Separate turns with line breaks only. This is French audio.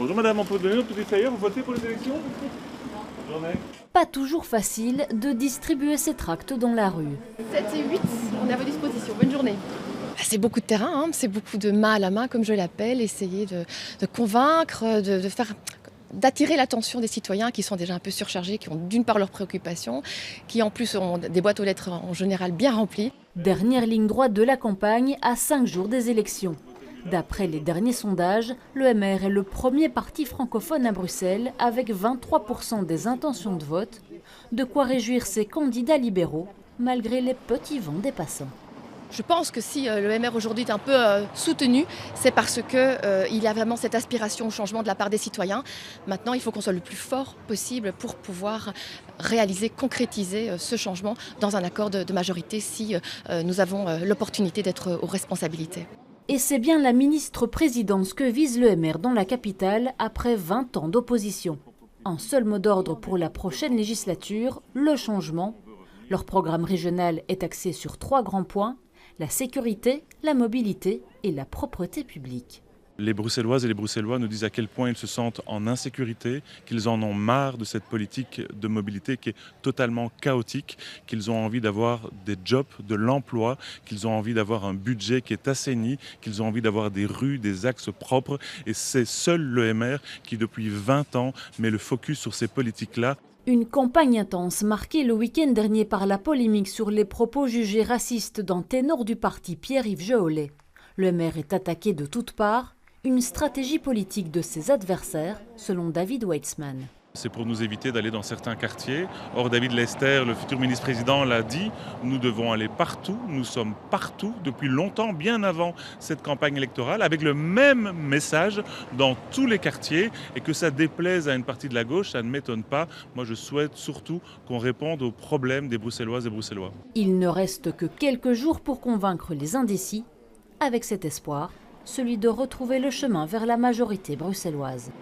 Bonjour madame, on peut donner notre petit tailleur, vous votez pour les élections? Bonne journée.
Pas toujours facile de distribuer ces tracts dans la rue.
7 et 8, on est à votre disposition. Bonne journée. C'est beaucoup de terrain, hein, c'est beaucoup de main à la main, comme je l'appelle, essayer de convaincre, d'attirer l'attention des citoyens qui sont déjà un peu surchargés, qui ont d'une part leurs préoccupations, qui en plus ont des boîtes aux lettres en général bien remplies.
Dernière ligne droite de la campagne à 5 jours des élections. D'après les derniers sondages, le MR est le premier parti francophone à Bruxelles avec 23% des intentions de vote, de quoi réjouir ses candidats libéraux malgré les petits vents des passants.
Je pense que si le MR aujourd'hui est un peu soutenu, c'est parce qu'il y a vraiment cette aspiration au changement de la part des citoyens. Maintenant, il faut qu'on soit le plus fort possible pour pouvoir réaliser, concrétiser ce changement dans un accord de majorité si nous avons l'opportunité d'être aux responsabilités.
Et c'est bien la ministre-présidence que vise le MR dans la capitale après 20 ans d'opposition. Un seul mot d'ordre pour la prochaine législature, le changement. Leur programme régional est axé sur 3 grands points: la sécurité, la mobilité et la propreté publique.
Les Bruxelloises et les Bruxellois nous disent à quel point ils se sentent en insécurité, qu'ils en ont marre de cette politique de mobilité qui est totalement chaotique, qu'ils ont envie d'avoir des jobs, de l'emploi, qu'ils ont envie d'avoir un budget qui est assaini, qu'ils ont envie d'avoir des rues, des axes propres. Et c'est seul le MR qui, depuis 20 ans, met le focus sur ces politiques-là.
Une campagne intense marquée le week-end dernier par la polémique sur les propos jugés racistes d'un ténor du parti Pierre-Yves Jehollet. Le MR est attaqué de toutes parts, une stratégie politique de ses adversaires, selon David Weitzman.
C'est pour nous éviter d'aller dans certains quartiers. Or, David Lester, le futur ministre-président, l'a dit, nous devons aller partout, nous sommes partout depuis longtemps, bien avant cette campagne électorale, avec le même message dans tous les quartiers. Et que ça déplaise à une partie de la gauche, ça ne m'étonne pas. Moi, je souhaite surtout qu'on réponde aux problèmes des Bruxelloises et Bruxellois.
Il ne reste que quelques jours pour convaincre les indécis, avec cet espoir, celui de retrouver le chemin vers la majorité bruxelloise.